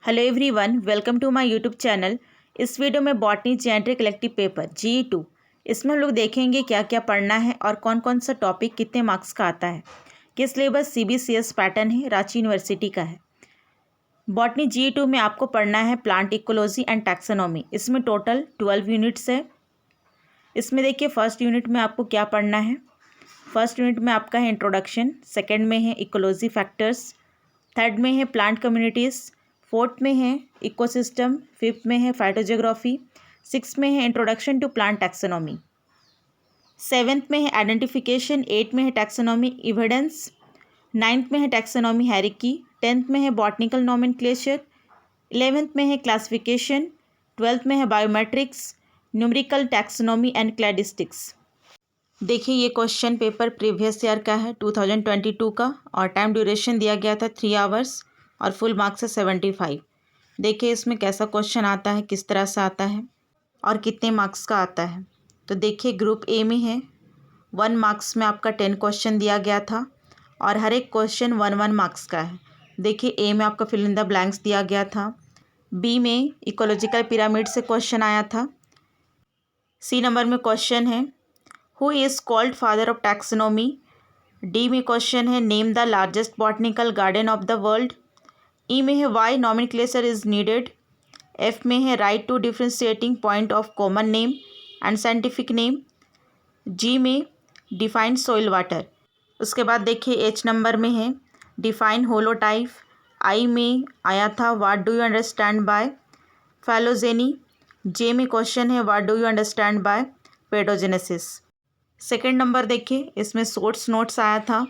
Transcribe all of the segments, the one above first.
Hello everyone, welcome to my YouTube channel. इस video में botany genetic elective paper GE2 इसमें हम लोग देखेंगे क्या क्या पढ़ना है और कौन कौन सा टॉपिक कितने मार्क्स का आता है। ये सिलेबस CBCS पैटर्न है, रांची यूनिवर्सिटी का है। बॉटनी GE2 में आपको पढ़ना है प्लांट इकोलॉजी एंड टैक्सोनॉमी। इसमें टोटल 12 यूनिट्स है। इसमें देखिए फर्स्ट यूनिट में आपको क्या पढ़ना है। फर्स्ट यूनिट में आपका है इंट्रोडक्शन, सेकेंड में है इकोलॉजी फैक्टर्स, थर्ड में है प्लांट कम्युनिटीज़, फोर्थ में है इकोसिस्टम, फिफ्थ में है फाइटोजियोग्राफी, सिक्स में है introduction to plant taxonomy, seventh में है आइडेंटिफिकेशन, एट में है टैक्सोनॉमी इविडेंस, नाइन्थ में है टैक्सोनॉमी हायरार्की, टेंथ में है बॉटनिकल नोमेनक्लेचर, इलेवेंथ में है क्लासिफिकेशन, ट्वेल्थ में है biometrics, numerical taxonomy and cladistics. देखिए ये क्वेश्चन पेपर प्रीवियस ईयर का है 2022 का, और टाइम ड्यूरेशन दिया गया था 3 आवर्स और फुल मार्क्स है 75। देखिए इसमें कैसा क्वेश्चन आता है, किस तरह से आता है और कितने मार्क्स का आता है। तो देखिए ग्रुप ए में है 1 मार्क्स में आपका 10 क्वेश्चन दिया गया था और हर एक क्वेश्चन 1 मार्क्स का है। देखिए ए में आपका फिल इन द ब्लैंक्स दिया गया था, बी में इकोलॉजिकल पिरामिड से क्वेश्चन आया था, सी नंबर में क्वेश्चन है who is called father of taxonomy, D में क्वेश्चन है name the largest botanical garden of the world, E में है why nomenclature is needed, F में है write two differentiating point of common name and scientific name, G में define soil water. उसके बाद देखिए एच नंबर में है डिफाइन होलोटाइप, आई में आया था what do you understand by phylogeny, J में क्वेश्चन है what do you understand by pedogenesis. Second number देखिए इसमें सोर्स नोट्स आया था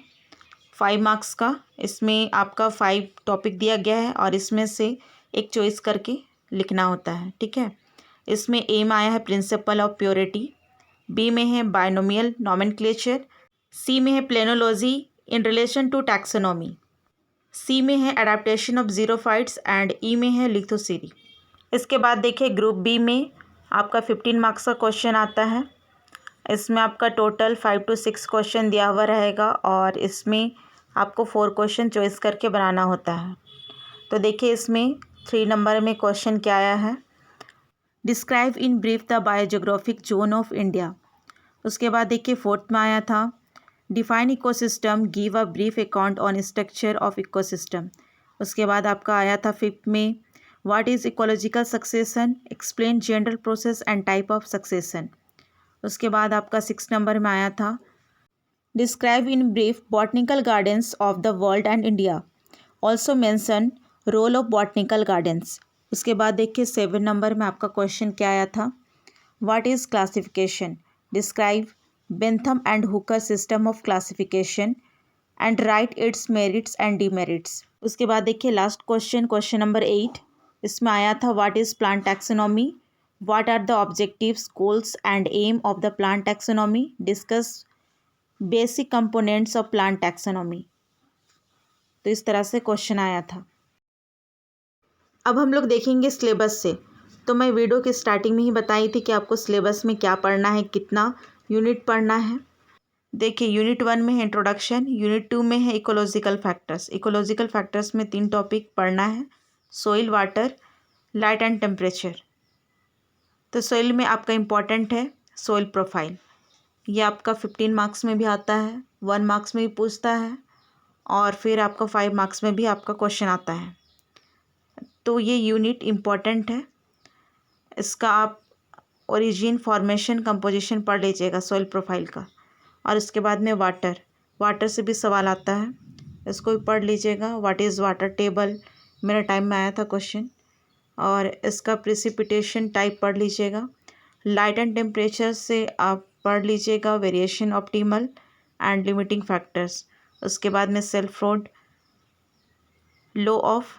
5 मार्क्स का। इसमें आपका 5 टॉपिक दिया गया है और इसमें से एक चॉइस करके लिखना होता है, ठीक है। इसमें ए में आया है प्रिंसिपल ऑफ प्योरिटी, बी में है बायनोमियल नॉमेनक्लेचर, सी में है प्लेनोलॉजी इन रिलेशन टू टैक्सोनॉमी, सी में है अडेप्टेशन ऑफ जीरोफाइट्स एंड ई में है लिथोसिरी। इसके बाद देखिए ग्रुप बी में आपका 15 मार्क्स का क्वेश्चन आता है। इसमें आपका टोटल 5 to 6 क्वेश्चन दिया हुआ रहेगा और इसमें आपको 4 क्वेश्चन चॉइस करके बनाना होता है। तो देखिए इसमें 3 नंबर में क्वेश्चन क्या आया है, describe in brief the biogeographic zone of India. उसके बाद देखिए फोर्थ में आया था define ecosystem, give a brief account on structure of ecosystem. उसके बाद आपका आया था फिफ्थ में what is ecological succession, explain general process and type of succession. उसके बाद आपका 6 नंबर में आया था describe in brief botanical gardens of the world and India, also mention role of botanical gardens. उसके बाद देखिए 7 नंबर में आपका क्वेश्चन क्या आया था, what is classification, describe Bentham and Hooker system of classification and right it's merits and demerits. उसके बाद देखिए लास्ट क्वेश्चन नंबर 8, इसमें आया था what is plant taxonomy, what are the objectives, goals and aim of the plant taxonomy, discuss basic components of plant taxonomy। तो इस तरह से क्वेश्चन आया था। अब हम लोग देखेंगे सिलेबस से। तो मैं वीडियो की स्टार्टिंग में ही बताई थी कि आपको सिलेबस में क्या पढ़ना है, कितना यूनिट पढ़ना है। देखिए यूनिट 1 में है इंट्रोडक्शन, यूनिट 2 में है इकोलॉजिकल फैक्टर्स। इकोलॉजिकल फैक्टर्स में 3 टॉपिक पढ़ना है, soil, water, light and temperature. तो सोइल में आपका इम्पॉर्टेंट है सोइल प्रोफाइल, ये आपका 15 मार्क्स में भी आता है, 1 मार्क्स में भी पूछता है और फिर आपका 5 मार्क्स में भी आपका क्वेश्चन आता है। तो ये यूनिट इम्पॉर्टेंट है, इसका आप ओरिजिन, फॉर्मेशन, कंपोजिशन पढ़ लीजिएगा सोइल प्रोफाइल का। और उसके बाद में वाटर से भी सवाल आता है, इसको भी पढ़ लीजिएगा। व्हाट इज़ वाटर टेबल, मेरा टाइम में आया था क्वेश्चन, और इसका प्रेसिपिटेशन टाइप पढ़ लीजिएगा। लाइट एंड टेम्परेचर से आप पढ़ लीजिएगा variation, optimal and limiting factors. उसके बाद में self road, low of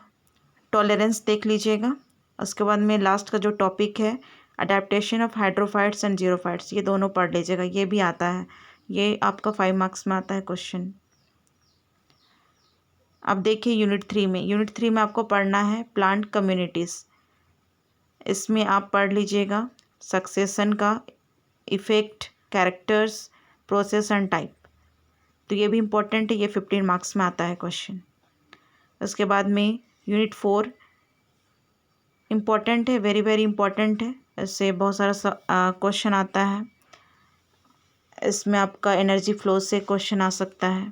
tolerance देख लीजिएगा। उसके बाद में लास्ट का जो टॉपिक है adaptation of hydrophytes and xerophytes, ये दोनों पढ़ लीजिएगा, ये भी आता है, ये आपका 5 मार्क्स में आता है क्वेश्चन। अब देखिए यूनिट 3 में आपको पढ़ना है प्लांट कम्युनिटीज़। इसमें आप पढ़ लीजिएगा सक्सेशन का effect, characters, process and type. तो ये भी इम्पोर्टेंट है, ये 15 मार्क्स में आता है क्वेश्चन। उसके बाद में यूनिट 4 इम्पॉर्टेंट है, वेरी वेरी इम्पॉर्टेंट है। इससे बहुत सारा क्वेश्चन आता है। इसमें आपका एनर्जी फ्लो से क्वेश्चन आ सकता है,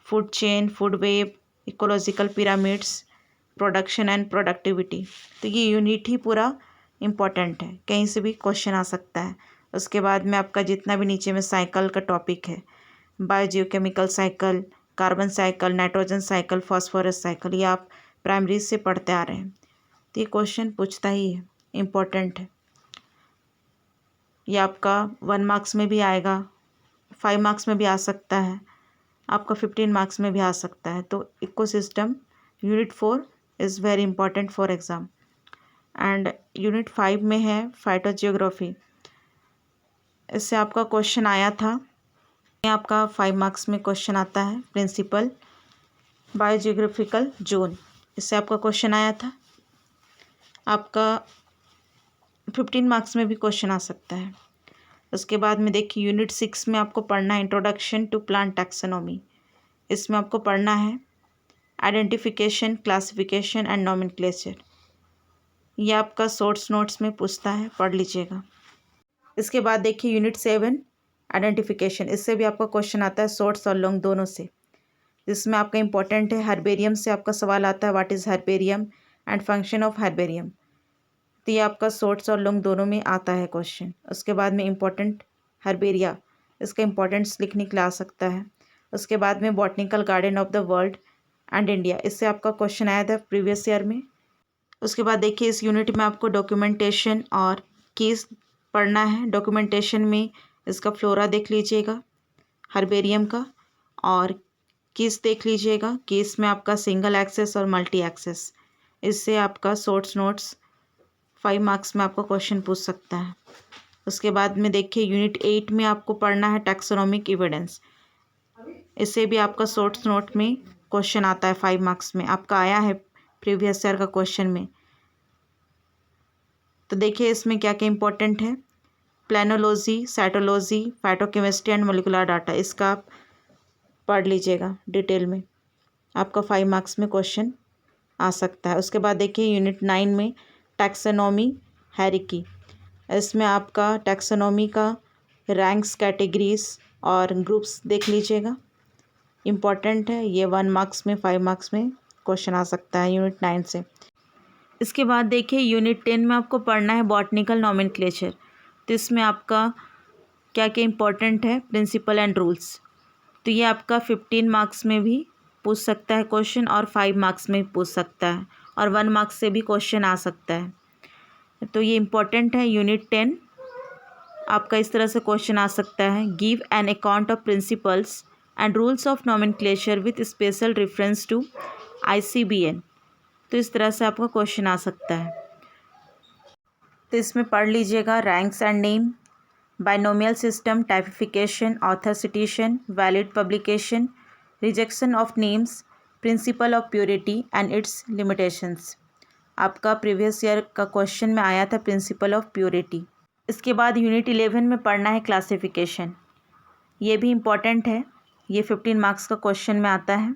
food chain, food web, ecological pyramids, production and productivity. तो ये यूनिट ही पूरा इम्पॉर्टेंट है, कहीं से भी क्वेश्चन आ सकता है। उसके बाद में आपका जितना भी नीचे में साइकिल का टॉपिक है, biogeochemical cycle, carbon cycle, nitrogen cycle, phosphorus cycle, ये आप प्राइमरी से पढ़ते आ रहे हैं। तो ये क्वेश्चन पूछता ही है, इम्पोर्टेंट है। ये आपका 1 मार्क्स में भी आएगा, 5 मार्क्स में भी आ सकता है, आपका 15 मार्क्स में भी आ सकता है। तो ecosystem unit 4 is very important for exam. And unit 5 में है फाइटोजियोग्राफी। इससे आपका क्वेश्चन आया था, ये आपका 5 मार्क्स में क्वेश्चन आता है, प्रिंसिपल बायोजियोग्राफिकल जोन। इससे आपका क्वेश्चन आया था, आपका 15 मार्क्स में भी क्वेश्चन आ सकता है। उसके बाद में देखिए यूनिट 6 में आपको पढ़ना है इंट्रोडक्शन टू प्लांट टैक्सोनॉमी। इसमें आपको पढ़ना है आइडेंटिफिकेशन, क्लासिफिकेशन एंड नॉमेनक्लेचर। ये आपका शॉर्ट्स नोट्स में पूछता है, पढ़ लीजिएगा। इसके बाद देखिए यूनिट 7 आइडेंटिफिकेशन। इससे भी आपका क्वेश्चन आता है शॉर्ट्स और लॉन्ग दोनों से। जिसमें आपका इंपॉर्टेंट है हर्बेरियम से आपका सवाल आता है, what is herbarium and function of herbarium. तो ये आपका शॉर्ट्स और लॉन्ग दोनों में आता है क्वेश्चन। उसके बाद में इंपॉर्टेंट हर्बेरिया, इसका इंपॉर्टेंस लिखने के लिए आ सकता है। उसके बाद में botanical garden of the world and India, इससे आपका क्वेश्चन आया था प्रीवियस ईयर में। उसके बाद देखिए इस यूनिट में आपको डॉक्यूमेंटेशन और केस पढ़ना है। डॉक्यूमेंटेशन में इसका फ्लोरा देख लीजिएगा हर्बेरियम का, और केस देख लीजिएगा। केस में आपका सिंगल एक्सेस और मल्टी एक्सेस। इससे आपका शॉर्ट्स नोट्स 5 मार्क्स में आपको क्वेश्चन पूछ सकता है। उसके बाद में देखिए यूनिट 8 में आपको पढ़ना है टैक्सोनॉमिक एविडेंस। इससे भी आपका शॉर्ट्स नोट में क्वेश्चन आता है 5 मार्क्स में, आपका आया है प्रीवियस ईयर का क्वेश्चन में। तो देखिए इसमें क्या क्या इंपॉर्टेंट है, palynology, cytology, phytochemistry and molecular data. इसका आप पढ़ लीजिएगा डिटेल में, आपका 5 मार्क्स में क्वेश्चन आ सकता है। उसके बाद देखिए यूनिट 9 में टैक्सोनॉमी हायरार्की। इसमें आपका टैक्सोनॉमी का रैंक्स, कैटेगरीज और ग्रुप्स देख लीजिएगा, इम्पॉर्टेंट है ये। 1 मार्क्स में, 5 मार्क्स में क्वेश्चन आ सकता है यूनिट 9 से। इसके बाद देखिए यूनिट 10 में आपको पढ़ना है बॉटनिकल नॉमेनक्लेचर। तो इसमें आपका क्या क्या इंपॉर्टेंट है, प्रिंसिपल एंड रूल्स। तो ये आपका 15 मार्क्स में भी पूछ सकता है क्वेश्चन, और 5 मार्क्स में भी पूछ सकता है, और 1 मार्क्स से भी क्वेश्चन आ सकता है। तो ये इम्पॉर्टेंट है यूनिट 10। आपका इस तरह से क्वेश्चन आ सकता है, give an account of principles and rules of nomenclature with special reference to ICBN। तो इस तरह से आपका क्वेश्चन आ सकता है। तो इसमें पढ़ लीजिएगा ranks and name, binomial system, typification, author citation, valid publication, rejection of names, principle of purity and it's limitations. आपका प्रीवियस ईयर का क्वेश्चन में आया था प्रिंसिपल ऑफ प्योरिटी। इसके बाद यूनिट 11 में पढ़ना है क्लासिफिकेशन। ये भी इम्पॉर्टेंट है, ये 15 मार्क्स का क्वेश्चन में आता है।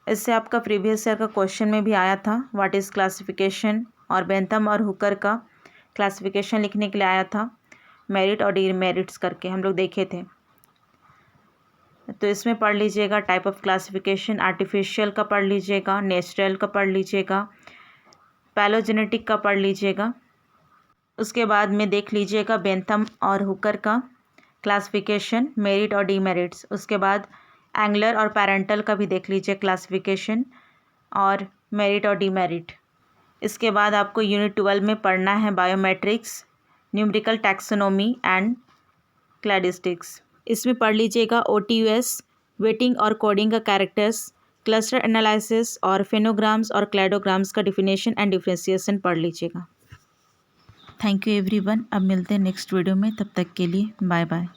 इससे आपका प्रीवियस ईयर का क्वेश्चन में भी आया था, व्हाट इज़ क्लासिफिकेशन, और बेंथम और हुकर का क्लासिफिकेशन लिखने के लिए आया था, मेरिट और डीमेरिट्स करके हम लोग देखे थे। तो इसमें पढ़ लीजिएगा टाइप ऑफ क्लासिफिकेशन, आर्टिफिशियल का पढ़ लीजिएगा, नेचुरल का पढ़ लीजिएगा, पैलोजेनेटिक का पढ़ लीजिएगा। उसके बाद में देख लीजिएगा बेंथम और हुकर का क्लासिफिकेशन, मेरिट और डीमेरिट्स। उसके बाद एंगलर और पैरेंटल का भी देख लीजिए क्लासिफिकेशन और मेरिट और डीमेरिट। इसके बाद आपको यूनिट 12 में पढ़ना है biometrics, numerical taxonomy and cladistics. इसमें पढ़ लीजिएगा OTUS, वेटिंग और कोडिंग का कैरेक्टर्स, क्लस्टर एनालिसिस और फेनोग्राम्स और क्लैडोग्राम्स का डिफिनेशन एंड डिफ्रेंसिएशन पढ़ लीजिएगा। Thank you everyone. अब मिलते हैं नेक्स्ट वीडियो में, तब तक के लिए बाय बाय।